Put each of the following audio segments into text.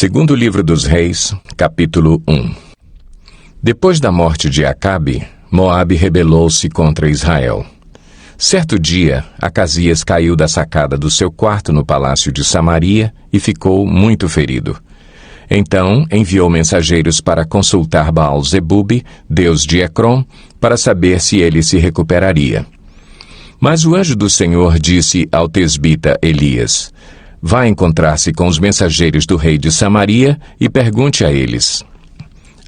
Segundo livro dos Reis, capítulo 1. Depois da morte de Acabe, Moabe rebelou-se contra Israel. Certo dia, Acasias caiu da sacada do seu quarto no palácio de Samaria e ficou muito ferido. Então enviou mensageiros para consultar Baal-Zebube, deus de Ecrom, para saber se ele se recuperaria. Mas o anjo do Senhor disse ao tesbita Elias: vá encontrar-se com os mensageiros do rei de Samaria e pergunte a eles: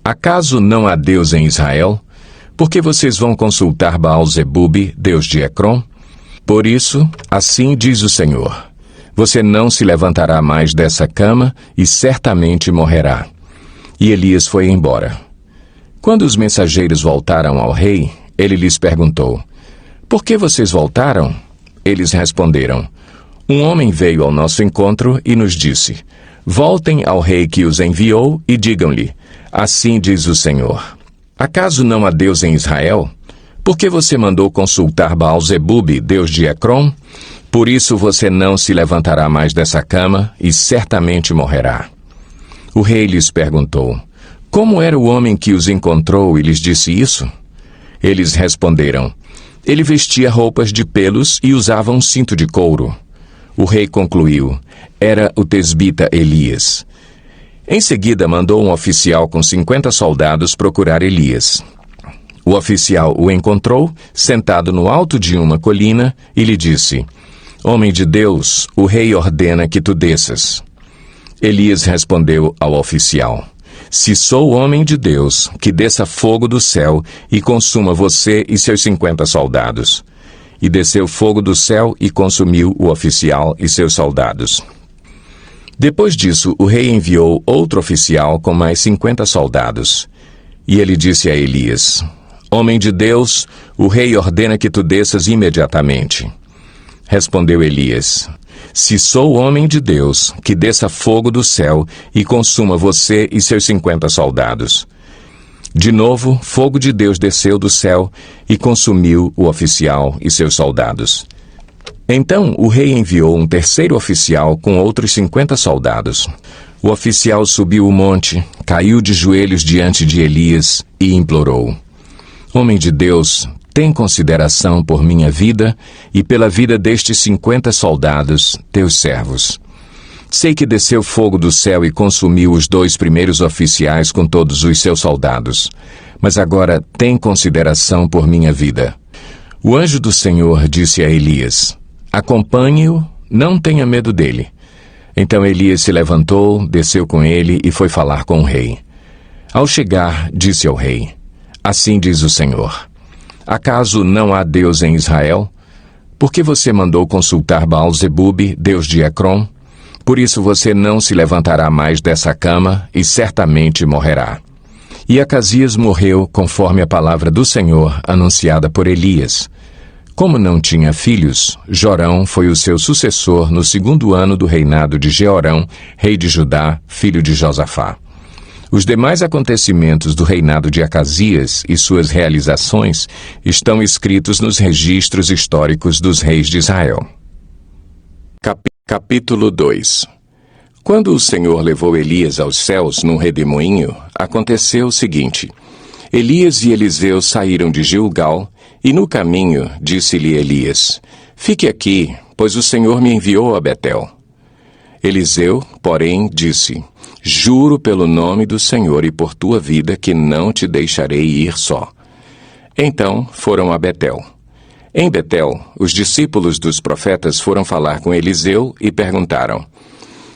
acaso não há Deus em Israel? Por que vocês vão consultar Baal-Zebube, deus de Ecrom? Por isso, assim diz o Senhor: você não se levantará mais dessa cama e certamente morrerá. E Elias foi embora. Quando os mensageiros voltaram ao rei, ele lhes perguntou: por que vocês voltaram? Eles responderam: um homem veio ao nosso encontro e nos disse: voltem ao rei que os enviou e digam-lhe: assim diz o Senhor: acaso não há Deus em Israel? Por que você mandou consultar Baal-Zebube, deus de Ecrom? Por isso você não se levantará mais dessa cama e certamente morrerá. O rei lhes perguntou: como era o homem que os encontrou e lhes disse isso? Eles responderam: ele vestia roupas de pelos e usava um cinto de couro. O rei concluiu: era o tesbita Elias. Em seguida mandou um oficial com 50 soldados procurar Elias. O oficial o encontrou, sentado no alto de uma colina, e lhe disse: homem de Deus, o rei ordena que tu desças. Elias respondeu ao oficial: se sou homem de Deus, que desça fogo do céu e consuma você e seus 50 soldados. E desceu fogo do céu e consumiu o oficial e seus soldados. Depois disso, o rei enviou outro oficial com mais 50 soldados. E ele disse a Elias: homem de Deus, o rei ordena que tu desças imediatamente. Respondeu Elias: se sou homem de Deus, que desça fogo do céu e consuma você e seus 50 soldados. De novo, fogo de Deus desceu do céu e consumiu o oficial e seus soldados. Então o rei enviou um terceiro oficial com outros 50 soldados. O oficial subiu o monte, caiu de joelhos diante de Elias e implorou: homem de Deus, tem consideração por minha vida e pela vida destes 50 soldados, teus servos. Sei que desceu fogo do céu e consumiu os 2 primeiros oficiais com todos os seus soldados. Mas agora tem consideração por minha vida. O anjo do Senhor disse a Elias: acompanhe-o, não tenha medo dele. Então Elias se levantou, desceu com ele e foi falar com o rei. Ao chegar, disse ao rei: assim diz o Senhor: acaso não há Deus em Israel? Por que você mandou consultar Baal-Zebube, deus de Ecrom? Por isso você não se levantará mais dessa cama e certamente morrerá. E Acasias morreu conforme a palavra do Senhor anunciada por Elias. Como não tinha filhos, Jorão foi o seu sucessor no 2º ano do reinado de Jeorão, rei de Judá, filho de Josafá. Os demais acontecimentos do reinado de Acasias e suas realizações estão escritos nos registros históricos dos reis de Israel. Capítulo 2. Quando o Senhor levou Elias aos céus num redemoinho, aconteceu o seguinte: Elias e Eliseu saíram de Gilgal, e no caminho disse-lhe Elias: fique aqui, pois o Senhor me enviou a Betel. Eliseu, porém, disse: juro pelo nome do Senhor e por tua vida que não te deixarei ir só. Então foram a Betel. Em Betel, os discípulos dos profetas foram falar com Eliseu e perguntaram: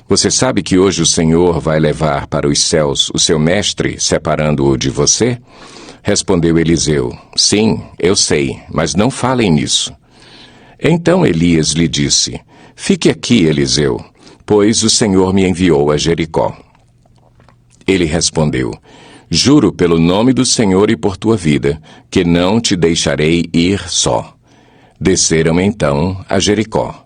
você sabe que hoje o Senhor vai levar para os céus o seu mestre, separando-o de você? Respondeu Eliseu: sim, eu sei, mas não falem nisso. Então Elias lhe disse: fique aqui, Eliseu, pois o Senhor me enviou a Jericó. Ele respondeu: juro pelo nome do Senhor e por tua vida, que não te deixarei ir só. Desceram então a Jericó.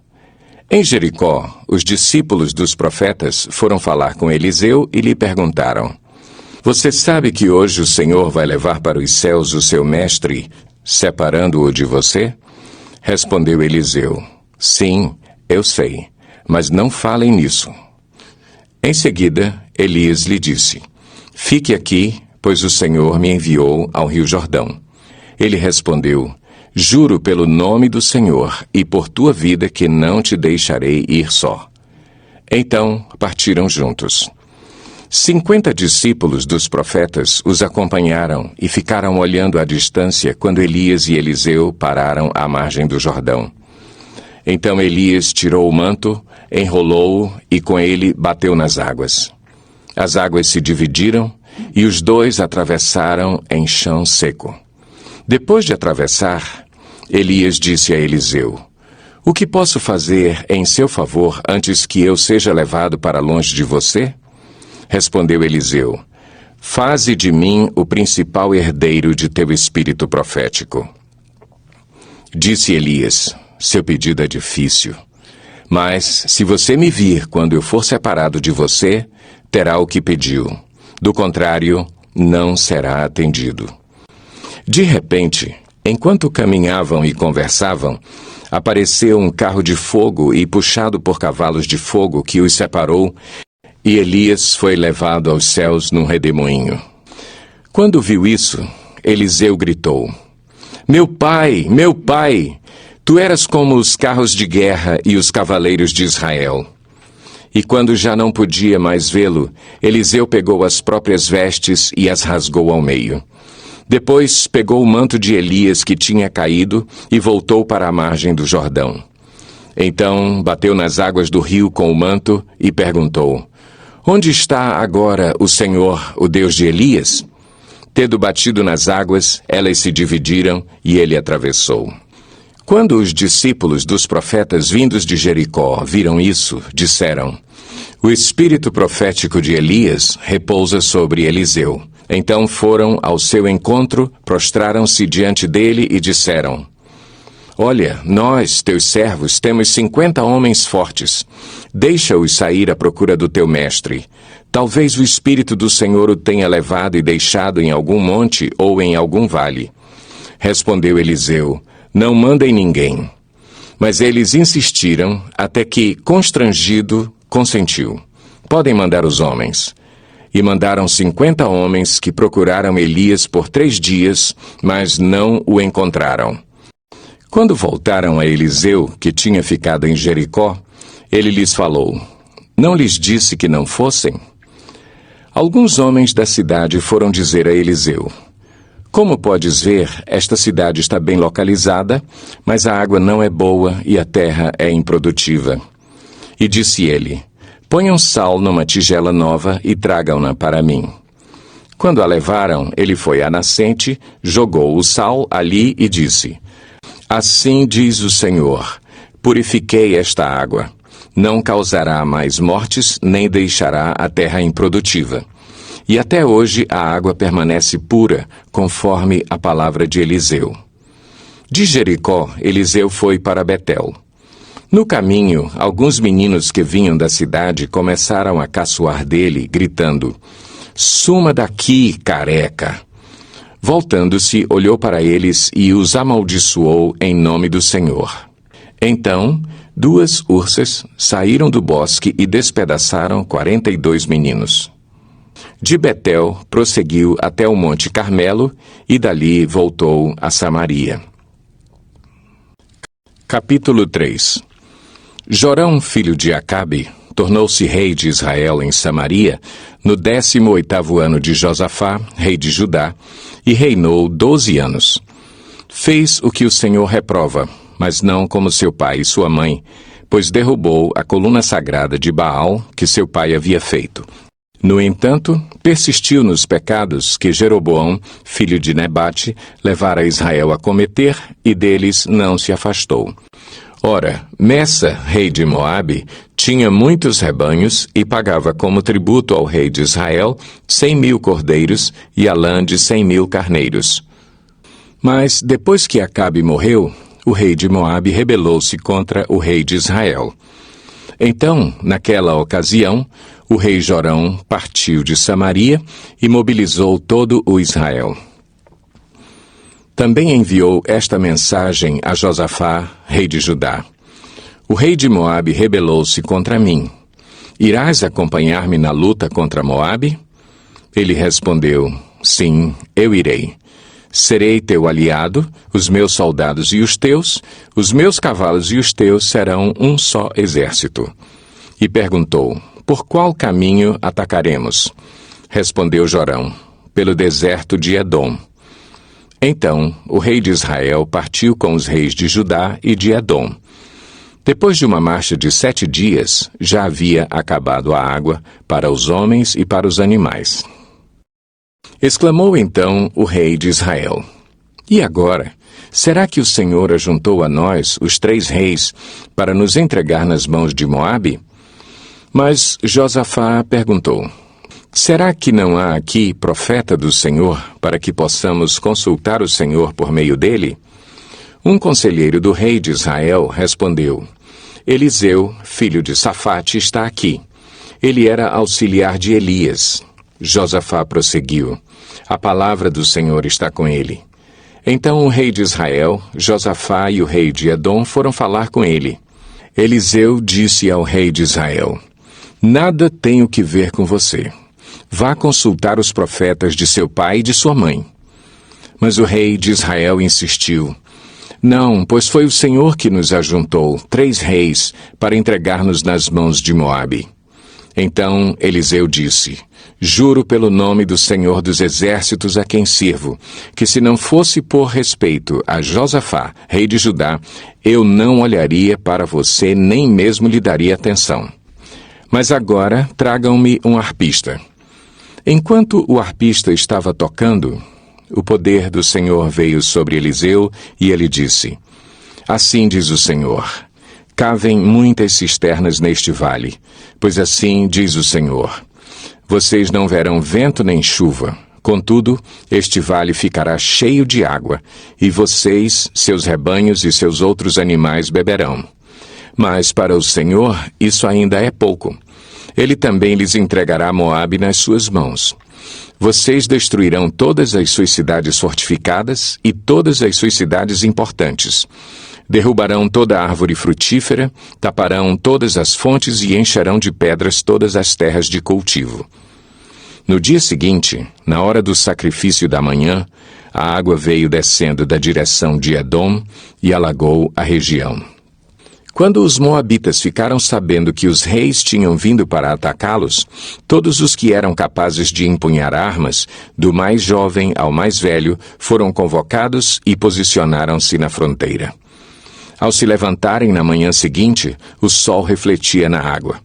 Em Jericó, os discípulos dos profetas foram falar com Eliseu e lhe perguntaram: você sabe que hoje o Senhor vai levar para os céus o seu mestre, separando-o de você? Respondeu Eliseu: sim, eu sei, mas não falem nisso. Em seguida, Elias lhe disse: Fique aqui, pois o Senhor me enviou ao rio Jordão. Ele respondeu: Juro pelo nome do Senhor e por tua vida que não te deixarei ir só. Então partiram juntos. 50 discípulos dos profetas os acompanharam e ficaram olhando à distância quando Elias e Eliseu pararam à margem do Jordão. Então Elias tirou o manto, enrolou-o e com ele bateu nas águas. As águas se dividiram e os dois atravessaram em chão seco. Depois de atravessar, Elias disse a Eliseu: O que posso fazer em seu favor antes que eu seja levado para longe de você? Respondeu Eliseu: Faze de mim o principal herdeiro de teu espírito profético. Disse Elias: Seu pedido é difícil, mas se você me vir quando eu for separado de você, terá o que pediu. Do contrário, não será atendido. De repente, enquanto caminhavam e conversavam, apareceu um carro de fogo e puxado por cavalos de fogo que os separou, e Elias foi levado aos céus num redemoinho. Quando viu isso, Eliseu gritou: Meu pai, tu eras como os carros de guerra e os cavaleiros de Israel. E quando já não podia mais vê-lo, Eliseu pegou as próprias vestes e as rasgou ao meio. Depois pegou o manto de Elias que tinha caído e voltou para a margem do Jordão. Então bateu nas águas do rio com o manto e perguntou: Onde está agora o Senhor, o Deus de Elias? Tendo batido nas águas, elas se dividiram e ele atravessou. Quando os discípulos dos profetas vindos de Jericó viram isso, disseram: O espírito profético de Elias repousa sobre Eliseu. Então foram ao seu encontro, prostraram-se diante dele e disseram: Olha, nós, teus servos, temos 50 homens fortes. Deixa-os sair à procura do teu mestre. Talvez o Espírito do Senhor o tenha levado e deixado em algum monte ou em algum vale. Respondeu Eliseu: Não mandem ninguém. Mas eles insistiram, até que, constrangido, consentiu: Podem mandar os homens. E mandaram 50 homens que procuraram Elias por 3 dias, mas não o encontraram. Quando voltaram a Eliseu, que tinha ficado em Jericó, ele lhes falou: Não lhes disse que não fossem? Alguns homens da cidade foram dizer a Eliseu: Como podes ver, esta cidade está bem localizada, mas a água não é boa e a terra é improdutiva. E disse ele: Ponham sal numa tigela nova e tragam-na para mim. Quando a levaram, ele foi à nascente, jogou o sal ali e disse: Assim diz o Senhor: Purifiquei esta água. Não causará mais mortes, nem deixará a terra improdutiva. E até hoje a água permanece pura, conforme a palavra de Eliseu. De Jericó, Eliseu foi para Betel. No caminho, alguns meninos que vinham da cidade começaram a caçoar dele, gritando: Suma daqui, careca! Voltando-se, olhou para eles e os amaldiçoou em nome do Senhor. Então, 2 ursas saíram do bosque e despedaçaram 42 meninos. De Betel, prosseguiu até o Monte Carmelo e dali voltou a Samaria. Capítulo 3. Jorão, filho de Acabe, tornou-se rei de Israel em Samaria no 18º ano de Josafá, rei de Judá, e reinou 12 anos. Fez o que o Senhor reprova, mas não como seu pai e sua mãe, pois derrubou a coluna sagrada de Baal que seu pai havia feito. No entanto, persistiu nos pecados que Jeroboão, filho de Nebate, levara Israel a cometer, e deles não se afastou. Ora, Messa, rei de Moabe, tinha muitos rebanhos e pagava como tributo ao rei de Israel 100.000 cordeiros e a lã de 100.000 carneiros. Mas, depois que Acabe morreu, o rei de Moabe rebelou-se contra o rei de Israel. Então, naquela ocasião, o rei Jorão partiu de Samaria e mobilizou todo o Israel. Também enviou esta mensagem a Josafá, rei de Judá: O rei de Moabe rebelou-se contra mim. Irás acompanhar-me na luta contra Moabe? Ele respondeu, sim, eu irei. Serei teu aliado, os meus soldados e os meus cavalos e os teus serão um só exército. E perguntou, por qual caminho atacaremos? Respondeu Jorão, pelo deserto de Edom. Então o rei de Israel partiu com os reis de Judá e de Edom. Depois de uma marcha de 7 dias, já havia acabado a água para os homens e para os animais. Exclamou então o rei de Israel, e agora, será que o Senhor ajuntou a nós, os 3 reis, para nos entregar nas mãos de Moabe? Mas Josafá perguntou, será que não há aqui profeta do Senhor, para que possamos consultar o Senhor por meio dele? Um conselheiro do rei de Israel respondeu, Eliseu, filho de Safate, está aqui. Ele era auxiliar de Elias. Josafá prosseguiu, a palavra do Senhor está com ele. Então o rei de Israel, Josafá e o rei de Edom foram falar com ele. Eliseu disse ao rei de Israel, nada tenho que ver com você. Vá consultar os profetas de seu pai e de sua mãe. Mas o rei de Israel insistiu, não, pois foi o Senhor que nos ajuntou, 3 reis, para entregar-nos nas mãos de Moabe. Então Eliseu disse, juro pelo nome do Senhor dos Exércitos a quem sirvo, que se não fosse por respeito a Josafá, rei de Judá, eu não olharia para você nem mesmo lhe daria atenção. Mas agora tragam-me um arpista. Enquanto o arpista estava tocando, o poder do Senhor veio sobre Eliseu e ele disse, assim diz o Senhor, cavem muitas cisternas neste vale, pois assim diz o Senhor, vocês não verão vento nem chuva, contudo, este vale ficará cheio de água, e vocês, seus rebanhos e seus outros animais beberão. Mas para o Senhor isso ainda é pouco. Ele também lhes entregará Moabe nas suas mãos. Vocês destruirão todas as suas cidades fortificadas e todas as suas cidades importantes. Derrubarão toda árvore frutífera, taparão todas as fontes e encherão de pedras todas as terras de cultivo. No dia seguinte, na hora do sacrifício da manhã, a água veio descendo da direção de Edom e alagou a região. Quando os moabitas ficaram sabendo que os reis tinham vindo para atacá-los, todos os que eram capazes de empunhar armas, do mais jovem ao mais velho, foram convocados e posicionaram-se na fronteira. Ao se levantarem na manhã seguinte, o sol refletia na água.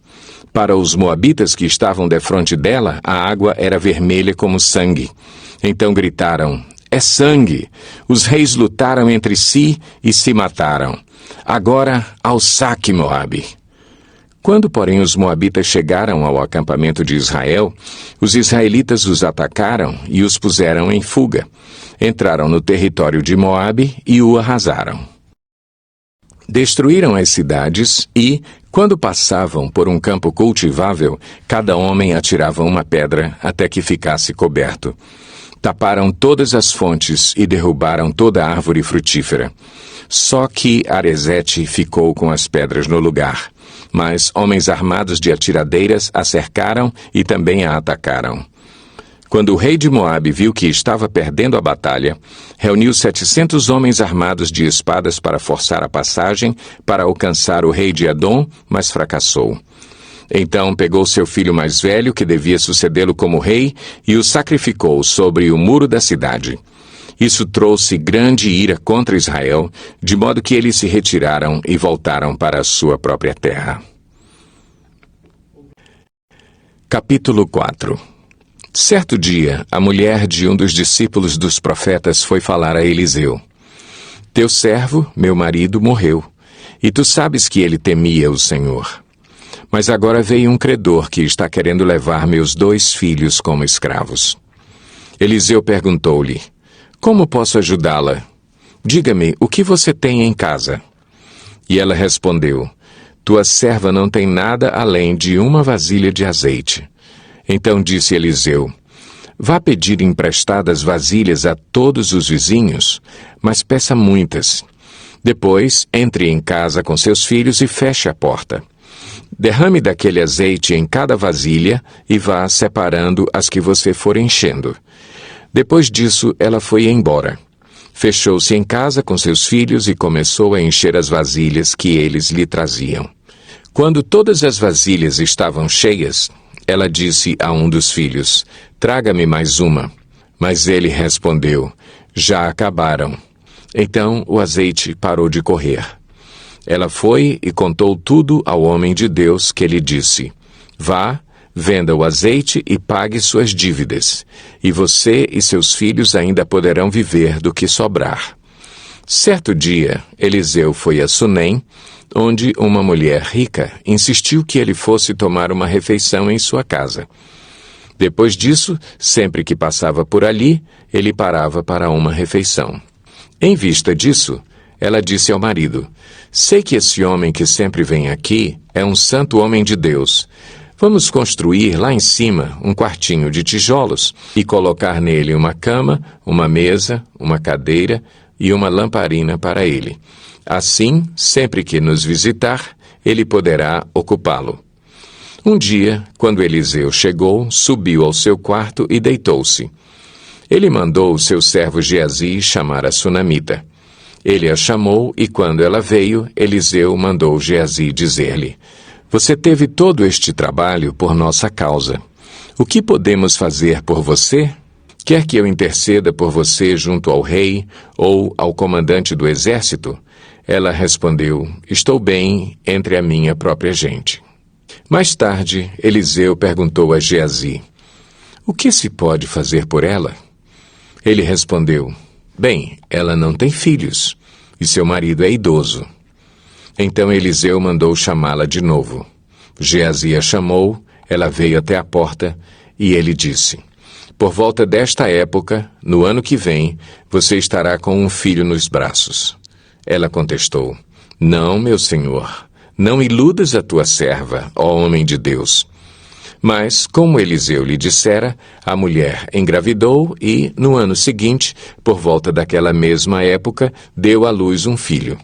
Para os moabitas que estavam defronte dela, a água era vermelha como sangue. Então gritaram, é sangue! Os reis lutaram entre si e se mataram. Agora, ao saque, Moabe! Quando, porém, os moabitas chegaram ao acampamento de Israel, os israelitas os atacaram e os puseram em fuga. Entraram no território de Moabe e o arrasaram. Destruíram as cidades e, quando passavam por um campo cultivável, cada homem atirava uma pedra até que ficasse coberto. Taparam todas as fontes e derrubaram toda a árvore frutífera. Só que Arezete ficou com as pedras no lugar. Mas homens armados de atiradeiras a cercaram e também a atacaram. Quando o rei de Moabe viu que estava perdendo a batalha, reuniu 700 homens armados de espadas para forçar a passagem para alcançar o rei de Edom, mas fracassou. Então pegou seu filho mais velho, que devia sucedê-lo como rei, e o sacrificou sobre o muro da cidade. Isso trouxe grande ira contra Israel, de modo que eles se retiraram e voltaram para a sua própria terra. Capítulo 4. Certo dia, a mulher de um dos discípulos dos profetas foi falar a Eliseu. Teu servo, meu marido, morreu, e tu sabes que ele temia o Senhor. Mas agora veio um credor que está querendo levar meus 2 filhos como escravos. Eliseu perguntou-lhe, como posso ajudá-la? Diga-me, o que você tem em casa? E ela respondeu, tua serva não tem nada além de uma vasilha de azeite. Então disse Eliseu, vá pedir emprestadas vasilhas a todos os vizinhos, mas peça muitas. Depois, entre em casa com seus filhos e feche a porta. Derrame daquele azeite em cada vasilha e vá separando as que você for enchendo. Depois disso, ela foi embora. Fechou-se em casa com seus filhos e começou a encher as vasilhas que eles lhe traziam. Quando todas as vasilhas estavam cheias, ela disse a um dos filhos: "Traga-me mais uma." Mas ele respondeu: "Já acabaram." Então o azeite parou de correr. Ela foi e contou tudo ao homem de Deus, que lhe disse: "Vá, venda o azeite e pague suas dívidas, e você e seus filhos ainda poderão viver do que sobrar." Certo dia, Eliseu foi a Sunem, onde uma mulher rica insistiu que ele fosse tomar uma refeição em sua casa. Depois disso, sempre que passava por ali, ele parava para uma refeição. Em vista disso, ela disse ao marido: "Sei que esse homem que sempre vem aqui é um santo homem de Deus. Vamos construir lá em cima um quartinho de tijolos e colocar nele uma cama, uma mesa, uma cadeira e uma lamparina para ele. Assim, sempre que nos visitar, ele poderá ocupá-lo." Um dia, quando Eliseu chegou, subiu ao seu quarto e deitou-se. Ele mandou o seu servo Geazi chamar a sunamita. Ele a chamou e, quando ela veio, Eliseu mandou Geazi dizer-lhe: "Você teve todo este trabalho por nossa causa. O que podemos fazer por você? Quer que eu interceda por você junto ao rei ou ao comandante do exército?" Ela respondeu: "Estou bem entre a minha própria gente." Mais tarde, Eliseu perguntou a Geazi: "O que se pode fazer por ela?" Ele respondeu: "Bem, ela não tem filhos, e seu marido é idoso." Então Eliseu mandou chamá-la de novo. Geazi a chamou, ela veio até a porta, e ele disse: "Por volta desta época, no ano que vem, você estará com um filho nos braços." Ela contestou: "Não, meu senhor, não iludas a tua serva, ó homem de Deus." Mas, como Eliseu lhe dissera, a mulher engravidou e, no ano seguinte, por volta daquela mesma época, deu à luz um filho.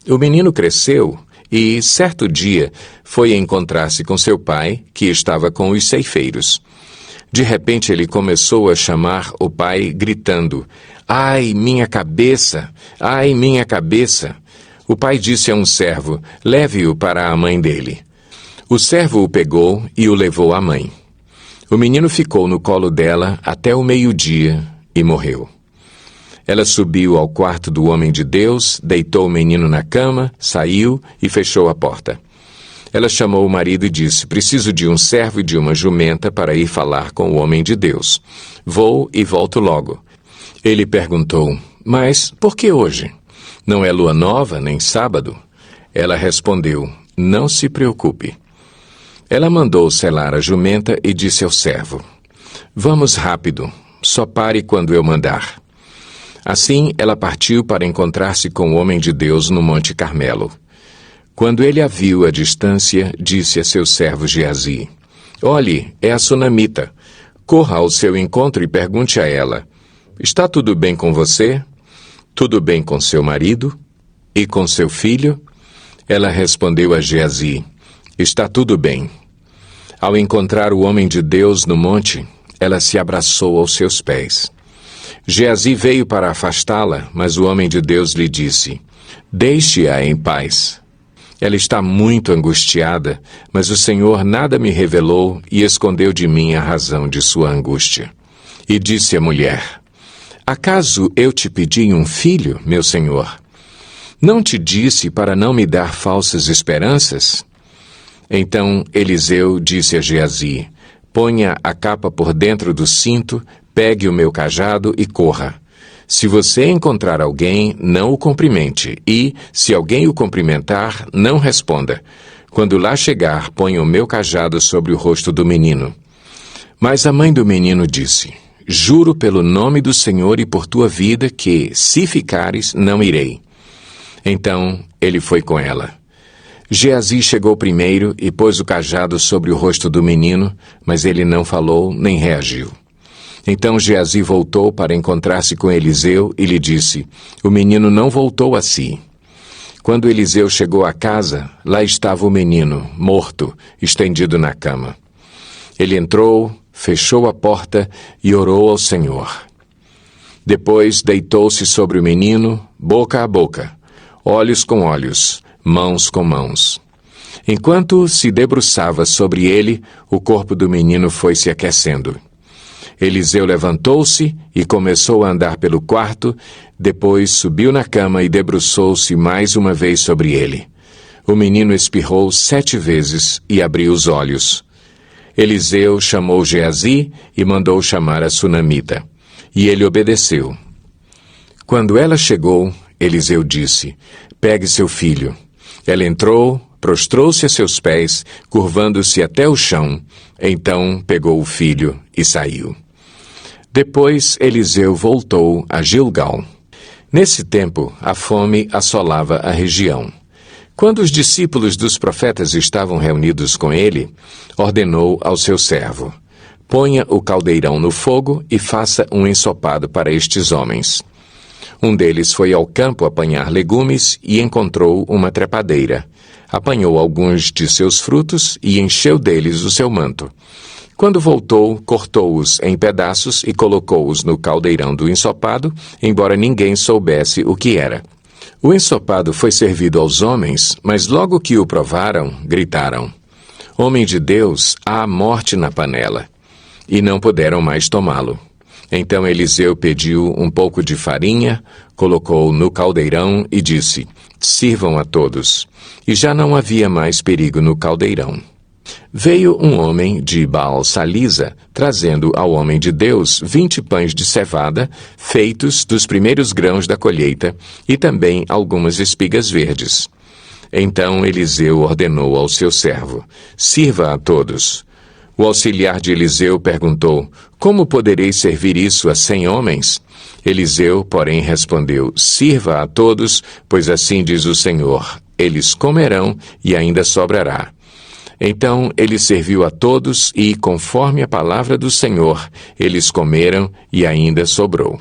O menino cresceu e, certo dia, foi encontrar-se com seu pai, que estava com os ceifeiros. De repente ele começou a chamar o pai, gritando: "Ai, minha cabeça! Ai, minha cabeça!" O pai disse a um servo: "Leve-o para a mãe dele." O servo o pegou e o levou à mãe. O menino ficou no colo dela até o meio-dia e morreu. Ela subiu ao quarto do homem de Deus, deitou o menino na cama, saiu e fechou a porta. Ela chamou o marido e disse: "Preciso de um servo e de uma jumenta para ir falar com o homem de Deus. Vou e volto logo." Ele perguntou: "Mas por que hoje? Não é lua nova, nem sábado?" Ela respondeu: "Não se preocupe." Ela mandou selar a jumenta e disse ao servo: "Vamos rápido, só pare quando eu mandar." Assim, ela partiu para encontrar-se com o homem de Deus no Monte Carmelo. Quando ele a viu à distância, disse a seu servo Geazi: "Olhe, é a sunamita. Corra ao seu encontro e pergunte a ela: está tudo bem com você? Tudo bem com seu marido? E com seu filho?" Ela respondeu a Geazi: "Está tudo bem." Ao encontrar o homem de Deus no monte, ela se abraçou aos seus pés. Geazi veio para afastá-la, mas o homem de Deus lhe disse: "Deixe-a em paz. Ela está muito angustiada, mas o Senhor nada me revelou e escondeu de mim a razão de sua angústia." E disse a mulher: "Acaso eu te pedi um filho, meu senhor? Não te disse para não me dar falsas esperanças?" Então Eliseu disse a Geazi: "Ponha a capa por dentro do cinto, pegue o meu cajado e corra. Se você encontrar alguém, não o cumprimente, e, se alguém o cumprimentar, não responda. Quando lá chegar, ponha o meu cajado sobre o rosto do menino." Mas a mãe do menino disse: "Juro pelo nome do Senhor e por tua vida que, se ficares, não irei." Então ele foi com ela. Geazi chegou primeiro e pôs o cajado sobre o rosto do menino, mas ele não falou nem reagiu. Então Geazi voltou para encontrar-se com Eliseu e lhe disse: "O menino não voltou a si." Quando Eliseu chegou à casa, lá estava o menino, morto, estendido na cama. Ele entrou, fechou a porta e orou ao Senhor. Depois deitou-se sobre o menino, boca a boca, olhos com olhos, mãos com mãos. Enquanto se debruçava sobre ele, o corpo do menino foi se aquecendo. Eliseu levantou-se e começou a andar pelo quarto, depois subiu na cama e debruçou-se mais uma vez sobre ele. O menino espirrou 7 vezes e abriu os olhos. Eliseu chamou Geazi e mandou chamar a sunamita, e ele obedeceu. Quando ela chegou, Eliseu disse: "Pegue seu filho." Ela entrou, prostrou-se a seus pés, curvando-se até o chão. Então pegou o filho e saiu. Depois Eliseu voltou a Gilgal. Nesse tempo, a fome assolava a região. Quando os discípulos dos profetas estavam reunidos com ele, ordenou ao seu servo: "Ponha o caldeirão no fogo e faça um ensopado para estes homens." Um deles foi ao campo apanhar legumes e encontrou uma trepadeira. Apanhou alguns de seus frutos e encheu deles o seu manto. Quando voltou, cortou-os em pedaços e colocou-os no caldeirão do ensopado, embora ninguém soubesse o que era. O ensopado foi servido aos homens, mas logo que o provaram, gritaram: "Homem de Deus, há morte na panela." E não puderam mais tomá-lo. Então Eliseu pediu um pouco de farinha, colocou no caldeirão e disse: "Sirvam a todos." E já não havia mais perigo no caldeirão. Veio um homem de Baal-Salisa, trazendo ao homem de Deus 20 pães de cevada, feitos dos primeiros grãos da colheita, e também algumas espigas verdes. Então Eliseu ordenou ao seu servo: "Sirva a todos." O auxiliar de Eliseu perguntou: "Como poderei servir isso a 100 homens?" Eliseu, porém, respondeu: "Sirva a todos, pois assim diz o Senhor: eles comerão e ainda sobrará." Então ele serviu a todos e, conforme a palavra do Senhor, eles comeram e ainda sobrou.